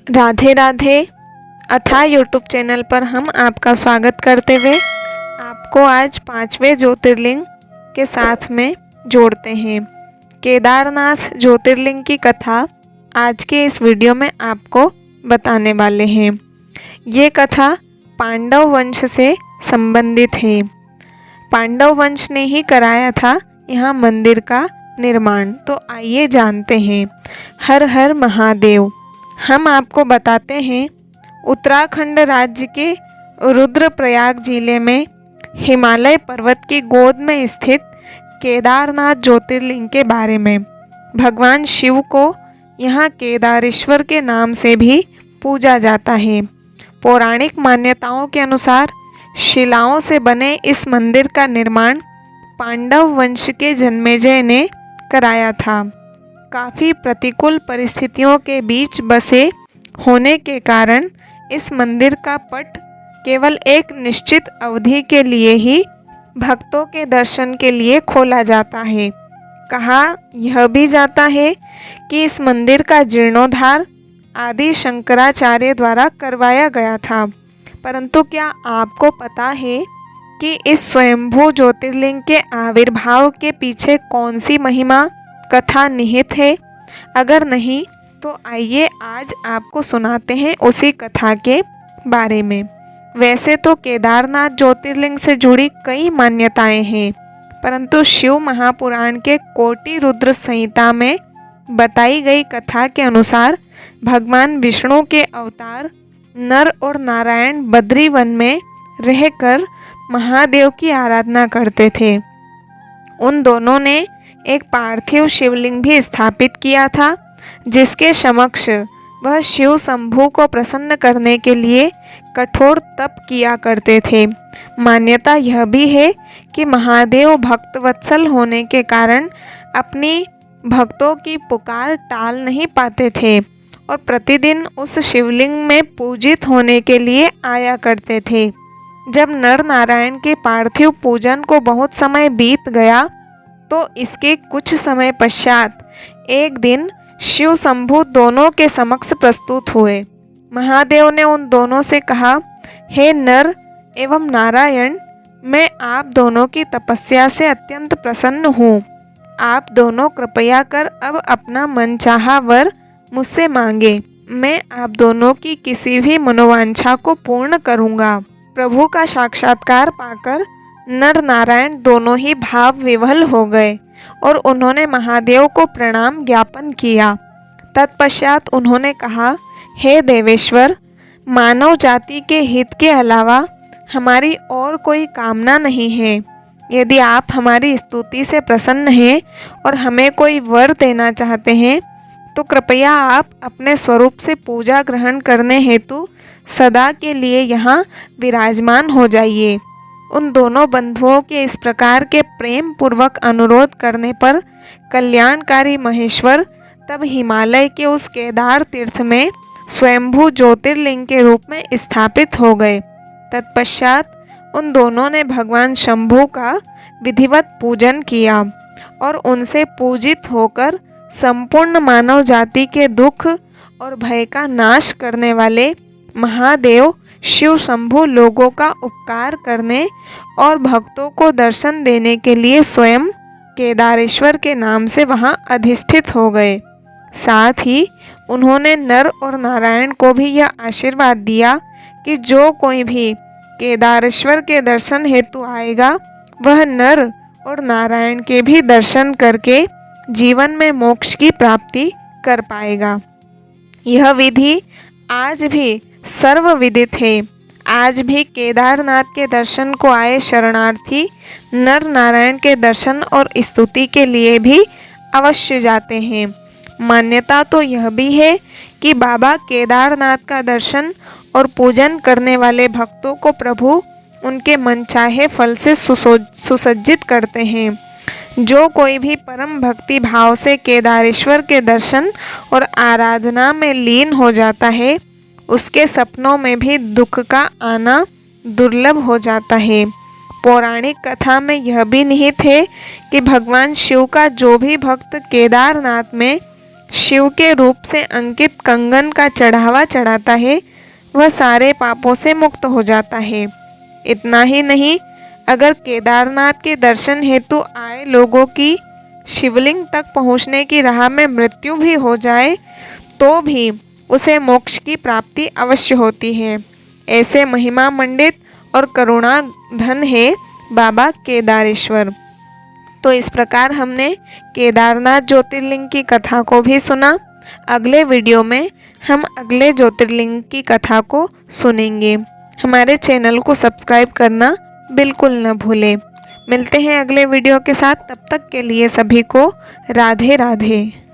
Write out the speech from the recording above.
राधे राधे। अथा YouTube channel पर हम आपका स्वागत करते हुए आपको आज 5वें ज्योतिर्लिंग के साथ में जोड़ते हैं। केदारनाथ ज्योतिर्लिंग की कथा आज के इस वीडियो में आपको बताने वाले हैं। ये कथा पांडव वंश से संबंधित है। पांडव वंश ने ही कराया था यहाँ मंदिर का निर्माण। तो आइए जानते हैं। हर हर महादेव। हम आपको बताते हैं उत्तराखंड राज्य के रुद्रप्रयाग जिले में हिमालय पर्वत की गोद में स्थित केदारनाथ ज्योतिर्लिंग के बारे में। भगवान शिव को यहाँ केदारेश्वर के नाम से भी पूजा जाता है। पौराणिक मान्यताओं के अनुसार शिलाओं से बने इस मंदिर का निर्माण पांडव वंश के जन्मेजय ने कराया था। काफ़ी प्रतिकूल परिस्थितियों के बीच बसे होने के कारण इस मंदिर का पट केवल एक निश्चित अवधि के लिए ही भक्तों के दर्शन के लिए खोला जाता है। कहा यह भी जाता है कि इस मंदिर का जीर्णोद्धार आदि शंकराचार्य द्वारा करवाया गया था। परंतु क्या आपको पता है कि इस स्वयंभू ज्योतिर्लिंग के आविर्भाव के पीछे कौन सी महिमा कथा निहित है? अगर नहीं तो आइए आज आपको सुनाते हैं उसी कथा के बारे में। वैसे तो केदारनाथ ज्योतिर्लिंग से जुड़ी कई मान्यताएं हैं, परंतु शिव महापुराण के कोटि रुद्र संहिता में बताई गई कथा के अनुसार भगवान विष्णु के अवतार नर और नारायण बद्री वन में रहकर महादेव की आराधना करते थे। उन दोनों ने एक पार्थिव शिवलिंग भी स्थापित किया था, जिसके समक्ष वह शिव शंभु को प्रसन्न करने के लिए कठोर तप किया करते थे। मान्यता यह भी है कि महादेव भक्तवत्सल होने के कारण अपनी भक्तों की पुकार टाल नहीं पाते थे और प्रतिदिन उस शिवलिंग में पूजित होने के लिए आया करते थे। जब नर नारायण के पार्थिव पूजन को बहुत समय बीत गया तो इसके कुछ समय पश्चात एक दिन शिव शंभु दोनों के समक्ष प्रस्तुत हुए। महादेव ने उन दोनों से कहा, हे नर एवं नारायण, मैं आप दोनों की तपस्या से अत्यंत प्रसन्न हूँ। आप दोनों कृपया कर अब अपना मनचाहा वर मुझसे मांगे। मैं आप दोनों की किसी भी मनोवांछा को पूर्ण करूँगा। प्रभु का साक्षात्कार पाकर नर नारायण दोनों ही भाव विह्वल हो गए और उन्होंने महादेव को प्रणाम ज्ञापन किया। तत्पश्चात उन्होंने कहा, हे देवेश्वर, मानव जाति के हित के अलावा हमारी और कोई कामना नहीं है। यदि आप हमारी स्तुति से प्रसन्न हैं और हमें कोई वर देना चाहते हैं तो कृपया आप अपने स्वरूप से पूजा ग्रहण करने हेतु सदा के लिए यहाँ विराजमान हो जाइए। उन दोनों बंधुओं के इस प्रकार के प्रेम पूर्वक अनुरोध करने पर कल्याणकारी महेश्वर तब हिमालय के उस केदार तीर्थ में स्वयंभू ज्योतिर्लिंग के रूप में स्थापित हो गए। तत्पश्चात उन दोनों ने भगवान शंभु का विधिवत पूजन किया और उनसे पूजित होकर संपूर्ण मानव जाति के दुख और भय का नाश करने वाले महादेव शिव शंभु लोगों का उपकार करने और भक्तों को दर्शन देने के लिए स्वयं केदारेश्वर के नाम से वहां अधिष्ठित हो गए। साथ ही उन्होंने नर और नारायण को भी यह आशीर्वाद दिया कि जो कोई भी केदारेश्वर के दर्शन हेतु आएगा वह नर और नारायण के भी दर्शन करके जीवन में मोक्ष की प्राप्ति कर पाएगा। यह विधि आज भी सर्वविदित है। आज भी केदारनाथ के दर्शन को आए शरणार्थी नर नारायण के दर्शन और स्तुति के लिए भी अवश्य जाते हैं। मान्यता तो यह भी है कि बाबा केदारनाथ का दर्शन और पूजन करने वाले भक्तों को प्रभु उनके मनचाहे फल से सुसज्जित करते हैं। जो कोई भी परम भक्ति भाव से केदारेश्वर के दर्शन और आराधना में लीन हो जाता है उसके सपनों में भी दुख का आना दुर्लभ हो जाता है। पौराणिक कथा में यह भी निहित है कि भगवान शिव का जो भी भक्त केदारनाथ में शिव के रूप से अंकित कंगन का चढ़ावा चढ़ाता है वह सारे पापों से मुक्त हो जाता है। इतना ही नहीं, अगर केदारनाथ के दर्शन हेतु आए लोगों की शिवलिंग तक पहुंचने की राह में मृत्यु भी हो जाए तो भी उसे मोक्ष की प्राप्ति अवश्य होती है। ऐसे महिमा मंडित और करुणा धन है बाबा केदारेश्वर। तो इस प्रकार हमने केदारनाथ ज्योतिर्लिंग की कथा को भी सुना। अगले वीडियो में हम अगले ज्योतिर्लिंग की कथा को सुनेंगे। हमारे चैनल को सब्सक्राइब करना बिल्कुल न भूलें। मिलते हैं अगले वीडियो के साथ, तब तक के लिए सभी को राधे राधे।